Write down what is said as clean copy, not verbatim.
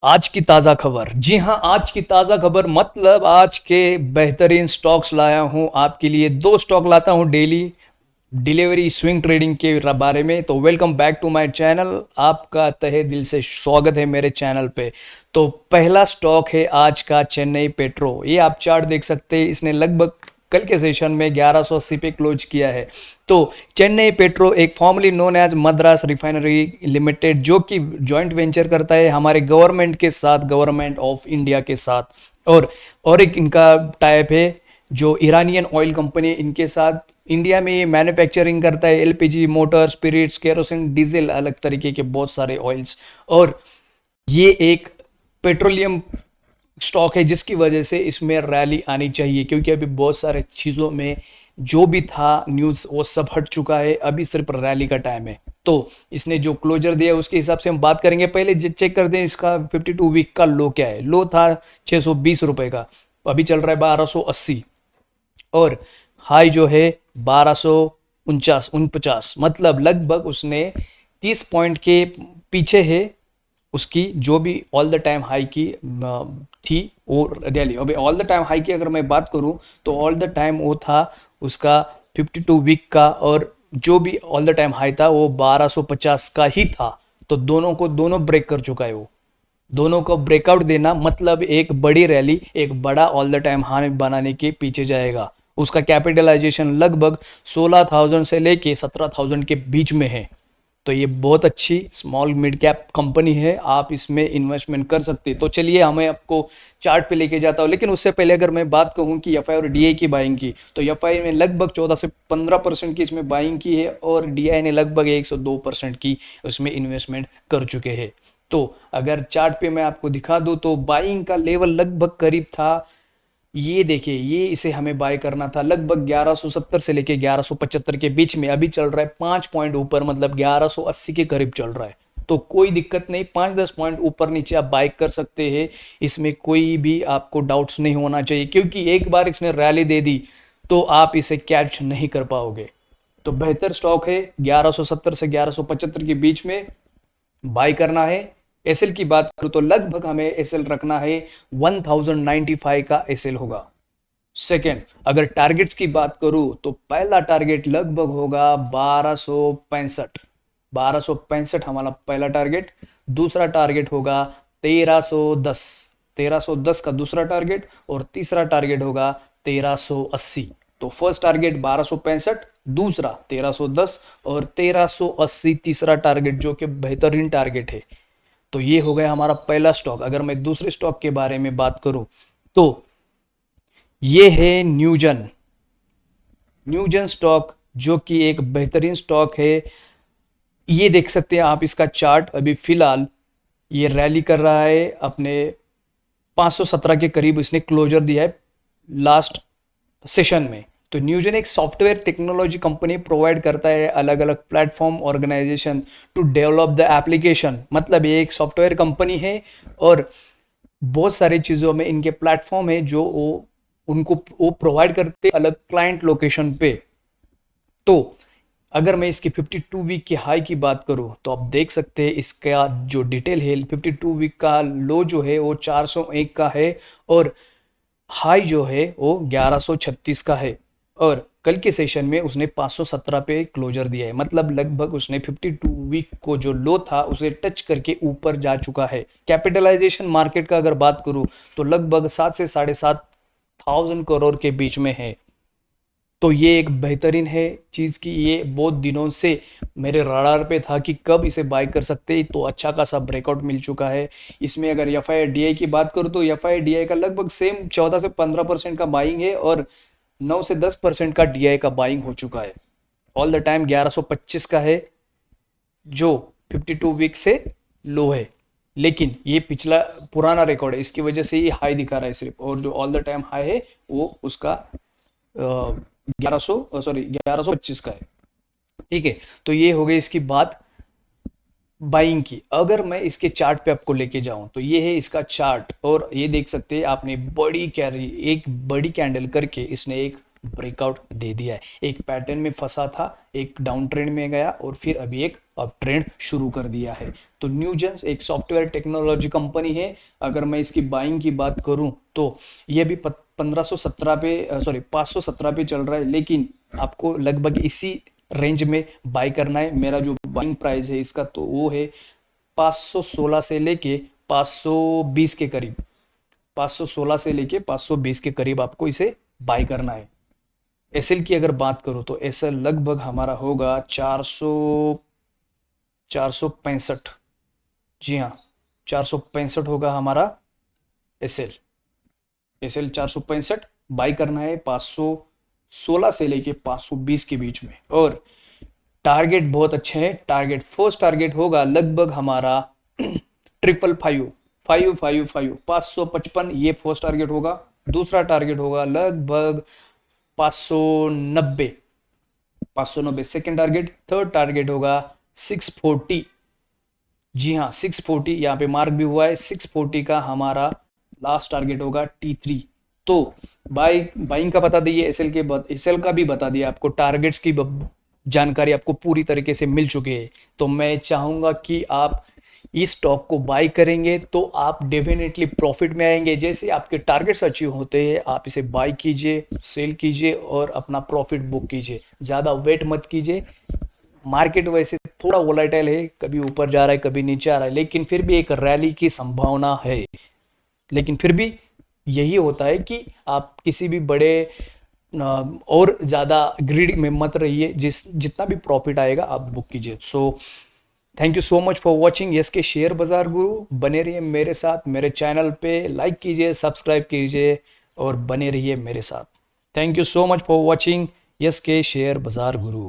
आज की ताज़ा खबर। जी हाँ, आज की ताज़ा खबर मतलब आज के बेहतरीन स्टॉक्स लाया हूँ आपके लिए। दो स्टॉक लाता हूँ डेली डिलीवरी स्विंग ट्रेडिंग के बारे में। तो welcome back to my channel, आपका तहे दिल से स्वागत है मेरे चैनल पे। तो पहला स्टॉक है आज का चेन्नई पेट्रो। ये आप चार्ट देख सकते हैं, इसने लगभग कल के सेशन में 1180 पे क्लोज किया है। तो चेन्नई पेट्रो एक formerly known as Madras refinery limited, जो कि जॉइंट वेंचर करता है हमारे गवर्नमेंट के साथ, गवर्नमेंट ऑफ इंडिया के साथ। और एक इनका टाइप है जो ईरानियन ऑयल कंपनी, इनके साथ इंडिया में ये मैन्युफैक्चरिंग करता है LPG, motor, spirits, kerosene, diesel, अलग तरीके के बहुत सारे ऑयल्स। और ये एक पेट्रोलियम स्टॉक है जिसकी वजह से इसमें रैली आनी चाहिए, क्योंकि अभी बहुत सारे चीज़ों में जो भी था न्यूज़ वो सब हट चुका है, अभी सिर्फ रैली का टाइम है। तो इसने जो क्लोजर दिया उसके हिसाब से हम बात करेंगे। पहले चेक करते हैं इसका 52 वीक का लो क्या है। लो था 620 रुपए का, अभी चल रहा है 1280। और हाई जो है 1249, मतलब लगभग उसने 30 पॉइंट के पीछे है उसकी जो भी ऑल द टाइम हाई की थी वो रैली। अभी ऑल द टाइम हाई की अगर मैं बात करूं तो ऑल द टाइम वो था उसका 52 वीक का, और जो भी ऑल द टाइम हाई था वो 1250 का ही था। तो दोनों ब्रेक कर चुका है वो। दोनों को ब्रेकआउट देना मतलब एक बड़ी रैली, एक बड़ा ऑल द टाइम हाई बनाने के पीछे जाएगा। उसका कैपिटलाइजेशन लगभग 16,000 से लेके 17,000 के बीच में है। तो ये बहुत अच्छी स्मॉल मिड कैप कंपनी है, आप इसमें इन्वेस्टमेंट कर सकते हैं। तो चलिए हमें आपको चार्ट पे लेके जाता हूँ, लेकिन उससे पहले अगर मैं बात कहूँ कि एफ आई और डी आई की बाइंग की, तो एफ आई में लगभग 14 से 15% की इसमें बाइंग की है, और डी आई ने लगभग 102% की उसमें इन्वेस्टमेंट कर चुके हैं। तो अगर चार्ट पे मैं आपको दिखा दूँ तो बाइंग का लेवल लगभग करीब था, ये देखिए, ये इसे हमें बाय करना था लगभग 1170 से लेके 1175 के बीच में। अभी चल रहा है 5 पॉइंट ऊपर, मतलब 1180 के करीब चल रहा है। तो कोई दिक्कत नहीं, 5-10 पॉइंट ऊपर नीचे आप बाय कर सकते हैं, इसमें कोई भी आपको डाउट्स नहीं होना चाहिए, क्योंकि एक बार इसने रैली दे दी तो आप इसे कैच नहीं कर पाओगे। तो बेहतर स्टॉक है, 1170 से 1175 के बीच में बाय करना है। एसएल की बात करूं तो लगभग हमें एसएल रखना है 1095 का एसएल होगा। सेकेंड, अगर टारगेट्स की बात करूं तो पहला टारगेट लगभग होगा 1265। 1265 हमारा पहला टारगेट। दूसरा टारगेट होगा 1310। 1310 का दूसरा टारगेट, और तीसरा टारगेट होगा 1380। तो फर्स्ट टारगेट 1265, दूसरा 1310, और 1380 तीसरा टारगेट, जो कि बेहतरीन टारगेट है। तो ये हो गया हमारा पहला स्टॉक। अगर मैं दूसरे स्टॉक के बारे में बात करूं तो ये है न्यूजन। न्यूजन स्टॉक जो कि एक बेहतरीन स्टॉक है। ये देख सकते हैं आप इसका चार्ट, अभी फिलहाल ये रैली कर रहा है अपने 517 के करीब इसने क्लोजर दिया है लास्ट सेशन में। तो न्यूजन एक सॉफ्टवेयर टेक्नोलॉजी कंपनी प्रोवाइड करता है अलग अलग platform organisation to develop the application, मतलब ये एक सॉफ्टवेयर कंपनी है, और बहुत सारी चीज़ों में इनके प्लेटफॉर्म है जो वो प्रोवाइड करते हैं अलग क्लाइंट लोकेशन पे। तो अगर मैं इसकी 52 वीक की हाई की बात करूं तो आप देख सकते हैं इसका जो डिटेल है, 52 वीक का लो जो है वो 401 का है, और हाई जो है वो 1136 का है। और कल के सेशन में उसने 517 पे क्लोजर दिया है, मतलब लगभग उसने 52 वीक को जो लो था उसे टच करके ऊपर जा चुका है। कैपिटलाइजेशन मार्केट का अगर बात करूं तो लगभग 7 से 7,500 करोड़ के बीच में है। तो ये एक बेहतरीन है चीज़ की, ये बहुत दिनों से मेरे रडार पे था कि कब इसे बाय कर सकते हैं। तो अच्छा खासा ब्रेकआउट मिल चुका है इसमें। अगर एफ आई डी आई की बात करूँ तो एफ आई डी आई का लगभग सेम 14 से 15% का बाइंग है, और 9 से 10% का डी आई का बाइंग हो चुका है। ऑल द टाइम 1125 का है जो 52 वीक से लो है, लेकिन ये पिछला पुराना रिकॉर्ड है, इसकी वजह से ये हाई दिखा रहा है सिर्फ। और जो ऑल द टाइम हाई है वो उसका 1125 का है। ठीक है, तो ये हो गई इसकी बात बाइंग की। अगर मैं इसके चार्ट पे आपको लेके जाऊं तो ये है इसका चार्ट, और ये देख सकते हैं आपने बड़ी कैंडल करके इसने एक ब्रेकआउट दे दिया है। एक पैटर्न में फंसा था, एक डाउन ट्रेंड में गया और फिर अभी एक अप ट्रेंड शुरू कर दिया है। तो न्यूजेंस एक सॉफ्टवेयर टेक्नोलॉजी कंपनी है। अगर मैं इसकी बाइंग की बात करूं तो ये भी 1517 पे, सॉरी 517 पे चल रहा है, लेकिन आपको लगभग इसी रेंज में बाई करना है। मेरा जो बाइंग प्राइस है इसका तो वो है 516 से लेके 520 के करीब, 516 से लेके 520 के करीब आपको इसे बाय करना है। एसएल की अगर बात करूं तो एसएल लगभग हमारा होगा 465। जी हाँ, 465 होगा हमारा एसएल। एसएल 465 बाई करना है 516 से लेके 520 के बीच में। और टारगेट बहुत अच्छे हैं। टारगेट फर्स्ट टारगेट होगा लगभग हमारा 555 555, ये फर्स्ट टारगेट होगा। दूसरा टारगेट होगा लगभग 590 सेकेंड टारगेट। थर्ड टारगेट होगा 640। जी हाँ, 640 यहाँ पे मार्क भी हुआ है। 640 का हमारा लास्ट टारगेट होगा T3। तो बाइंग का बता दिए, एसएल का भी बता दिया आपको। टारगेट्स की जानकारी आपको पूरी तरीके से मिल चुकी है। तो मैं चाहूंगा कि आप इस स्टॉक को बाय करेंगे तो आप डेफिनेटली प्रॉफिट में आएंगे। जैसे आपके टारगेट्स अचीव होते हैं आप इसे बाय कीजिए, सेल कीजिए और अपना प्रॉफिट बुक कीजिए। ज़्यादा वेट मत कीजिए। मार्केट वैसे थोड़ा वोलेटाइल है, कभी ऊपर जा रहा है कभी नीचे आ रहा है, लेकिन फिर भी एक रैली की संभावना है। लेकिन फिर भी यही होता है कि आप किसी भी बड़े और ज़्यादा ग्रीड में मत रहिए। जितना भी प्रॉफिट आएगा आप बुक कीजिए। So thank you so much for watching yes के शेयर बाजार गुरु। बने रहिए मेरे साथ, मेरे चैनल पे लाइक कीजिए, सब्सक्राइब कीजिए और बने रहिए मेरे साथ। Thank you so much for watching yes के शेयर बाजार गुरु।